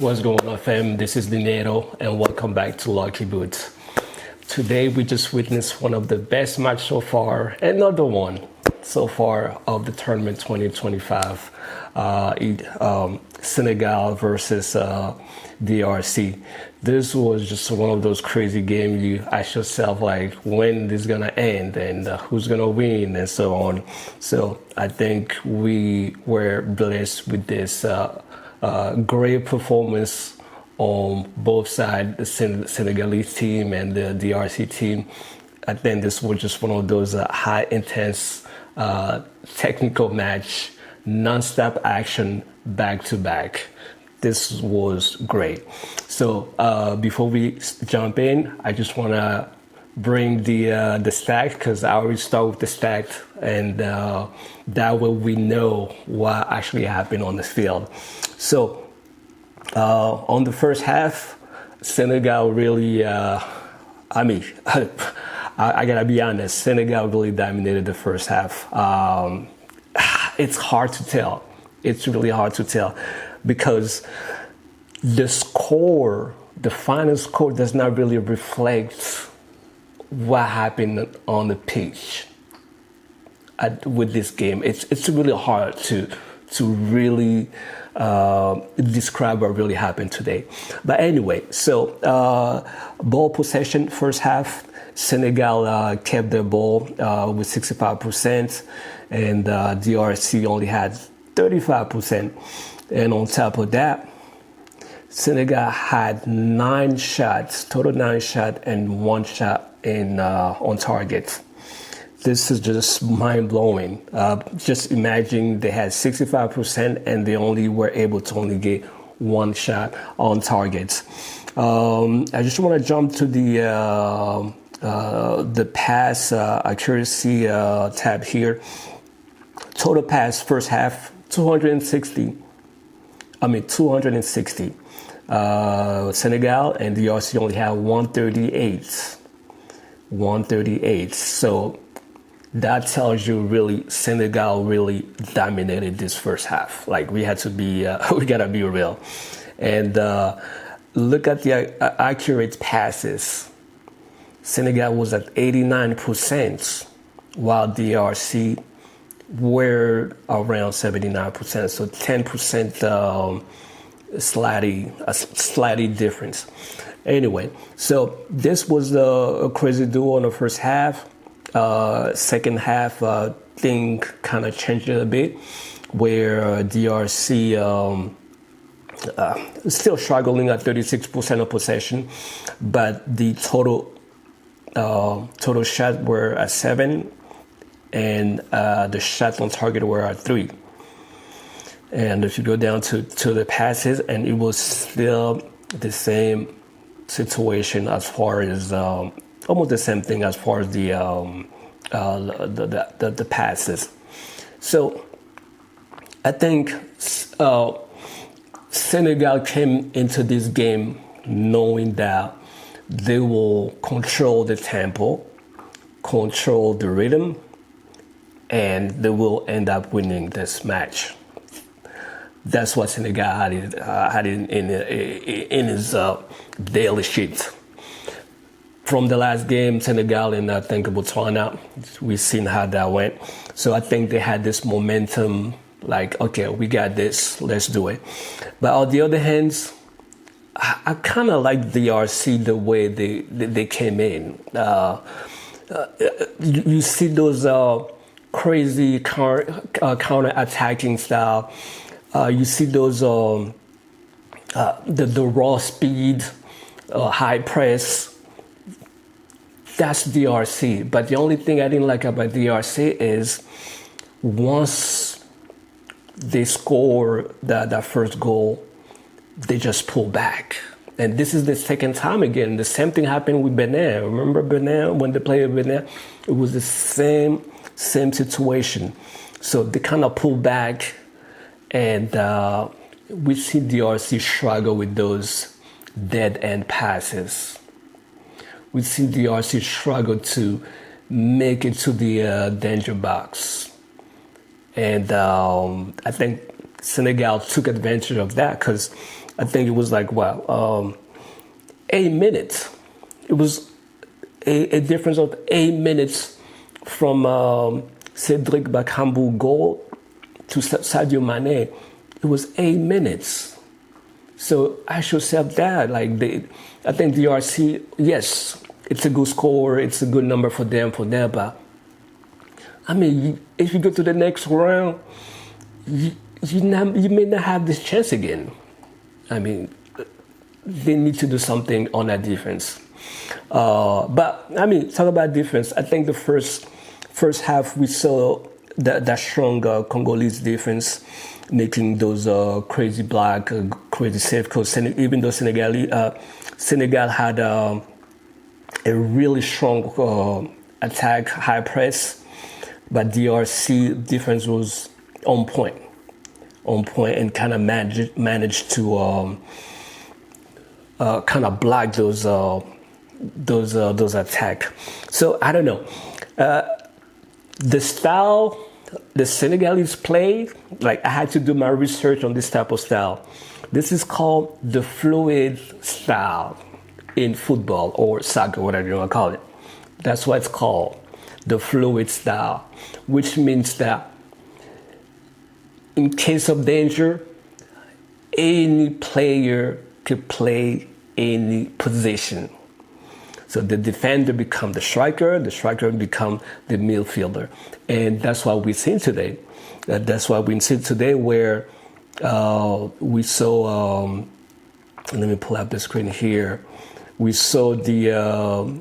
What's going on, fam? This is Dinero, and welcome back to Lucky Boots. Today, we just witnessed one of the best matches so far, another one so far of the tournament 2025. Senegal versus DRC. This was just one of those crazy games you ask yourself, like, when this is gonna end and who's gonna win and so on. So I think we were blessed with this great performance on both sides, the Senegalese team and the DRC team. I think this was just one of those high intense technical match, non-stop action, back to back. This was great. So before we jump in, I just want to bring the stack, because I always start with the stack, and that way we know what actually happened on the field. So on the first half, Senegal really, I gotta be honest, Senegal really dominated the first half. It's hard to tell. It's really hard to tell because the score, the final score, does not really reflect what happened on the pitch with this game. It's really hard to really describe what really happened today. But anyway, so ball possession first half, Senegal kept their ball with 65%, and DRC only had 35%. And on top of that, Senegal had 9 shots, total 9 shots, and 1 shot on target. This is just mind-blowing. Just imagine they had 65% and they only were able to only get 1 shot on target. I just want to jump to the pass accuracy tab here. Total pass first half, 260. Senegal and DRC only had 138. 138. So that tells you really Senegal really dominated this first half. Like, we had to be, we gotta be real. And look at the accurate passes. Senegal was at 89%, while DRC were around 79%. So 10% slightly difference. Anyway, so this was a crazy duel in the first half. Second half, thing kind of changed a bit, where DRC still struggling at 36% of possession, but the total shots were at 7, and the shots on target were at 3. And if you go down to the passes, and it was still the same situation as far as almost the same thing as far as the passes. So I think Senegal came into this game knowing that they will control the tempo, control the rhythm, and they will end up winning this match. That's what Senegal had in his daily sheet. From the last game, Senegal and I think Botswana, we've seen how that went. So I think they had this momentum, like, okay, we got this, let's do it. But on the other hand, I kind of like DRC the way they came in. You see those crazy counter-attacking style. You see those the raw speed, high press. That's DRC. But the only thing I didn't like about DRC is once they score that first goal, they just pull back. And this is the second time again. The same thing happened with Benin. Remember Benin, when they played Benin? It was the same situation. So they kind of pull back, and we see DRC struggle with those dead-end passes. We see DRC struggle to make it to the danger box. And I think Senegal took advantage of that because I think it was like, 8 minutes. It was a difference of 8 minutes from Cedric Bakambu goal to Sadio Mane. It was 8 minutes. So ask yourself that. I think DRC, yes, it's a good score, it's a good number for them, but I mean, if you go to the next round, you may not have this chance again. I mean, they need to do something on that defense. But I mean, talk about defense. I think the first half we saw that strong Congolese defense making those crazy block, crazy save. Because even though Senegal had a really strong attack, high press, but DRC defense was on point, and kind of managed to kind of block those attack. So I don't know. The style the Senegalese play, like I had to do my research on this type of style. This is called the fluid style in football or soccer, whatever you want to call it. That's what it's called, the fluid style, which means that in case of danger, any player could play any position. So the defender become the striker become the midfielder. And that's what we've seen today. That's what we see today where we saw, let me pull up the screen here. We saw the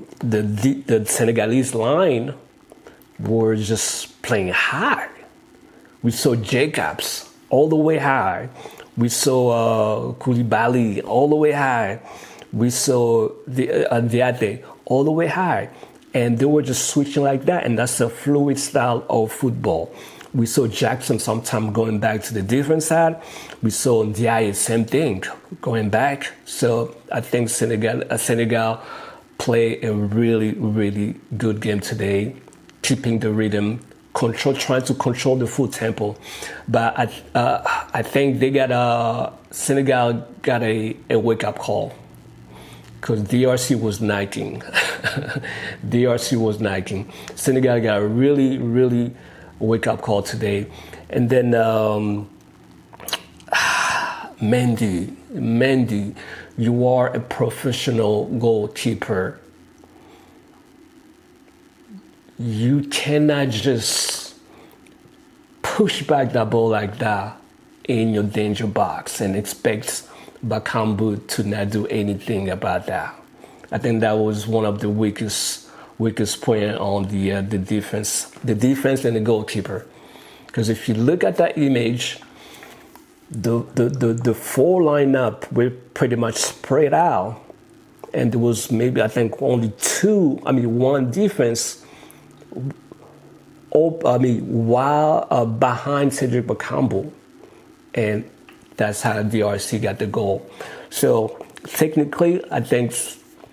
Senegalese line were just playing high. We saw Jacobs all the way high. We saw Koulibaly all the way high. We saw Diate all the way high. And they were just switching like that. And that's a fluid style of football. We saw Jackson sometime going back to the different side. We saw Ndiaye, same thing, going back. So I think Senegal play a really, really good game today, keeping the rhythm, trying to control the full tempo. But I think Senegal got a wake-up call. Because DRC was nagging. Senegal got a really, really wake-up call today. And then Mendy, you are a professional goalkeeper. You cannot just push back that ball like that in your danger box and expect Bakambu to not do anything about that. I think that was one of the weakest point on the defense and the goalkeeper. Because if you look at that image, the four lineup were pretty much spread out, and there was maybe I think only one defense. While behind Cedric Bakambu, and that's how DRC got the goal. So technically, I think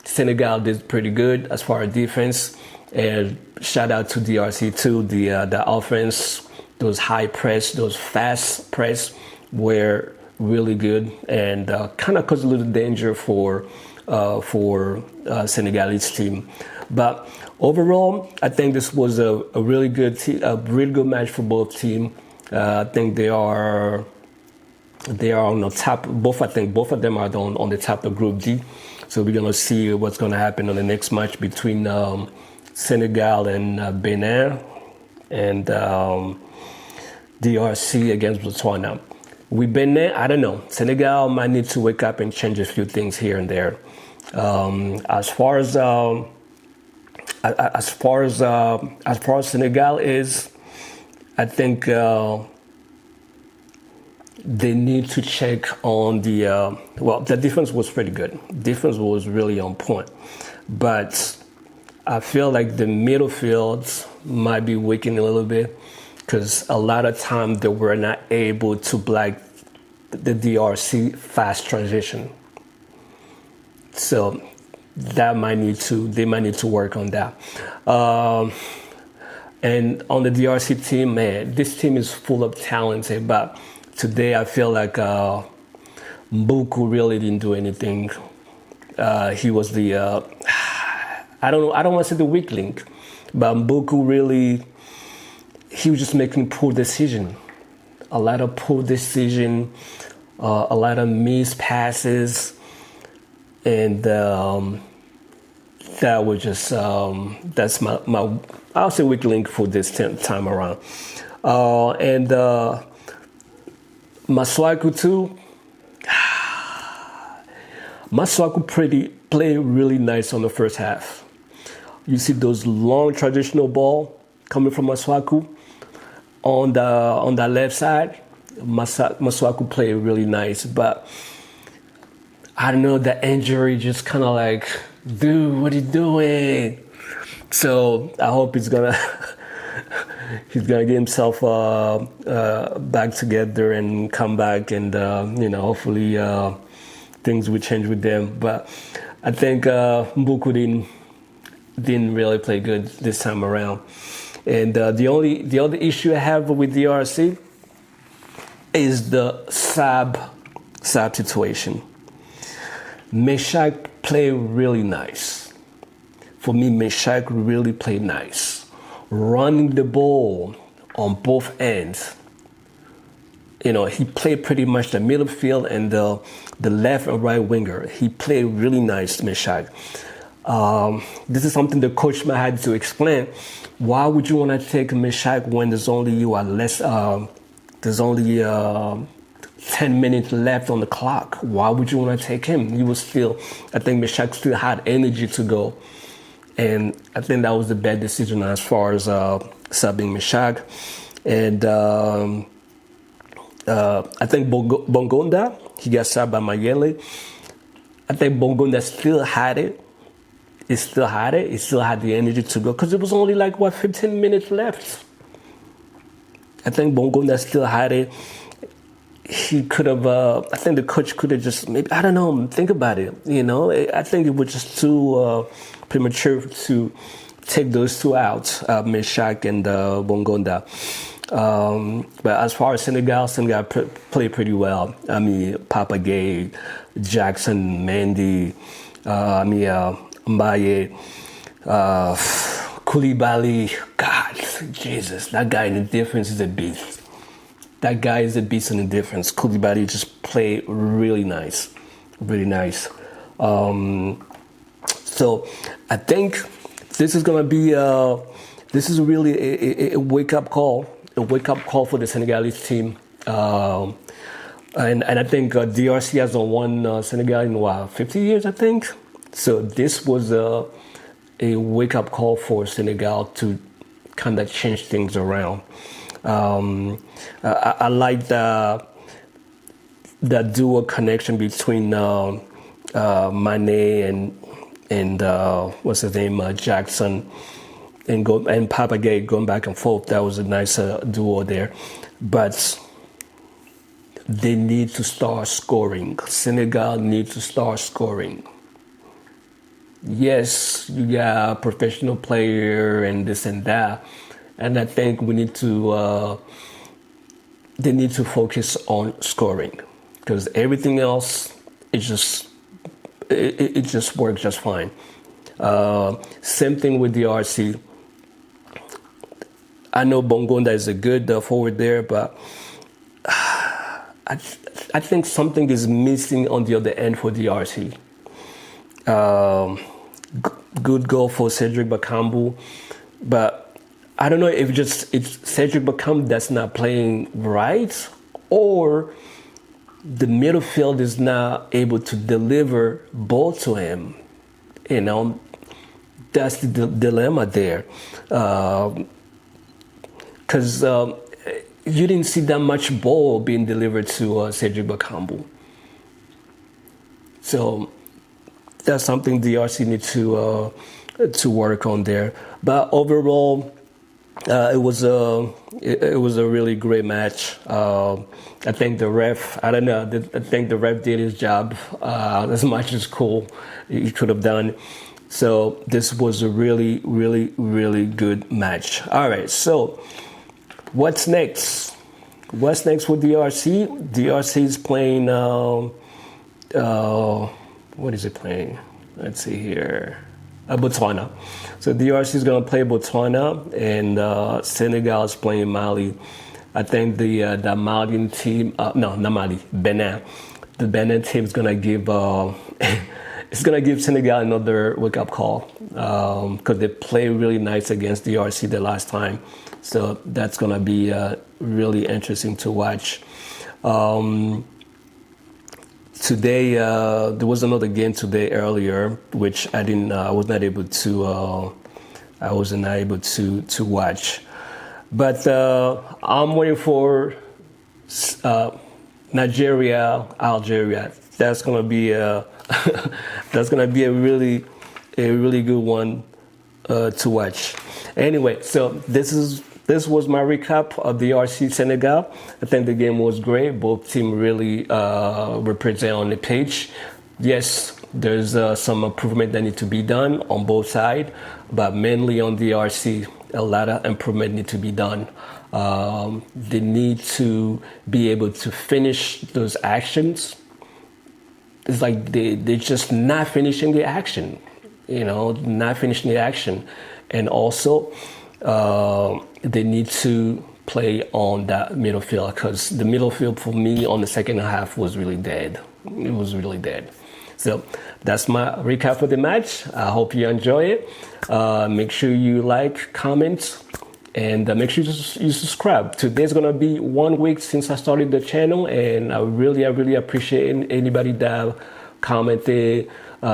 Senegal did pretty good as far as defense. And shout out to DRC too. The offense, those high press, those fast press were really good and kind of caused a little danger for Senegalese team. But overall, I think this was a really good match for both teams. I think they are on the top. I think both of them are on the top of Group D. So we're gonna see what's gonna happen on the next match between Senegal and Benin, and DRC against Botswana. With Benin, I don't know. Senegal might need to wake up and change a few things here and there. As far as Senegal is, I think they need to check on the defense was pretty good. Defense was really on point. But I feel like the middle fields might be weakening a little bit because a lot of times they were not able to block the DRC fast transition. So they might need to work on that. And on the DRC team, man, this team is full of talent, but today I feel like Mbuku really didn't do anything. He was the I don't know. I don't want to say the weak link, but Mbuku really, he was just making poor decision. A lot of poor decision, a lot of missed passes, and that was just that's my I'll say weak link for this time around. And Masuaku too. Masuaku played really nice on the first half. You see those long traditional ball coming from Masuaku on the left side. Masuaku played really nice, but I don't know, the injury just kind of like, dude, what are you doing? So I hope he's gonna get himself back together and come back, and hopefully things will change with them. But I think Mbuku didn't really play good this time around. And the other issue I have with the RC is the sub situation. Meshach played really nice. For me, Meshach really played nice. Running the ball on both ends. He played pretty much the middle field and the left and right winger. He played really nice, Meshach. This is something the coach might have to explain. Why would you want to take Meshach when there's only 10 minutes left on the clock? Why would you want to take him? I think Meshach still had energy to go. And I think that was the bad decision as far as subbing Meshach. And I think Bongonda, he got subbed by Mayele. I think Bongonda still had it. He still had the energy to go, because it was only 15 minutes left. I think Bongonda still had it. He could have, I think the coach could have just, maybe, I don't know, think about it. I think it was just too premature to take those two out, Meshach and Bongonda. But as far as Senegal played pretty well. I mean, Papa Gay, Jackson, Mendy, Mbaye, Koulibaly. God, Jesus, that guy in the defense is a beast. That guy is a beast in the defense. Koulibaly just played really nice, really nice. So I think this is gonna be this is really a wake up call for the Senegalese team. And I think DRC hasn't won Senegal in 50 years, I think. So this was a wake-up call for Senegal to kind of change things around. I like the dual connection between Mane and what's his name, Jackson, and Papa Gay going back and forth. That was a nice duo there. But they need to start scoring. Senegal needs to start scoring. Yes, you got a professional player and this and that, and I think we need to. They need to focus on scoring, because everything else it just works just fine. Same thing with the RC. I know Bongonda is a good forward there, but I think something is missing on the other end for the RC. Good goal for Cedric Bakambu, but I don't know if it's Cedric Bakambu that's not playing right, or the midfield is not able to deliver ball to him. That's the dilemma there, because you didn't see that much ball being delivered to Cedric Bakambu. So that's something the RC needs to work on there. But overall, it was a really great match. I think the ref, I don't know, I think the ref did his job as much as he could have done. So this was a really, really, really good match. All right, so what's next? What's next with DRC? DRC is playing. What is it playing? Let's see here. Botswana. So DRC is going to play Botswana, and Senegal is playing Mali. I think the Malian team, no, not Mali, Benin. The Benin team is going to give it's going to give Senegal another wake-up call because they played really nice against DRC the last time. So that's going to be really interesting to watch. Today, there was another game today earlier, which I wasn't able to watch. But I'm waiting for Nigeria, Algeria. That's gonna be a really good one to watch. Anyway, so this was my recap of the RC Senegal. I think the game was great. Both teams really represent on the pitch. Yes, there's some improvement that need to be done on both sides, but mainly on the RC, a lot of improvement need to be done. They need to be able to finish those actions. It's like they're just not finishing the action, not finishing the action. And also, they need to play on that middle field because the middle field for me on the second half was really dead. It was really dead. So that's my recap of the match. I hope you enjoy it. Make sure you like, comment, and make sure you subscribe. Today's gonna be 1 week since I started the channel, and I really appreciate anybody that commented,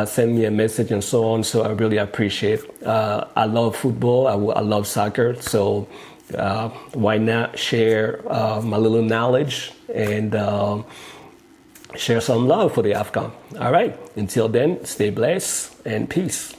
send me a message and so on. So I really appreciate it. I love football. I love soccer. So why not share my little knowledge and share some love for the AFCON. All right. Until then, stay blessed and peace.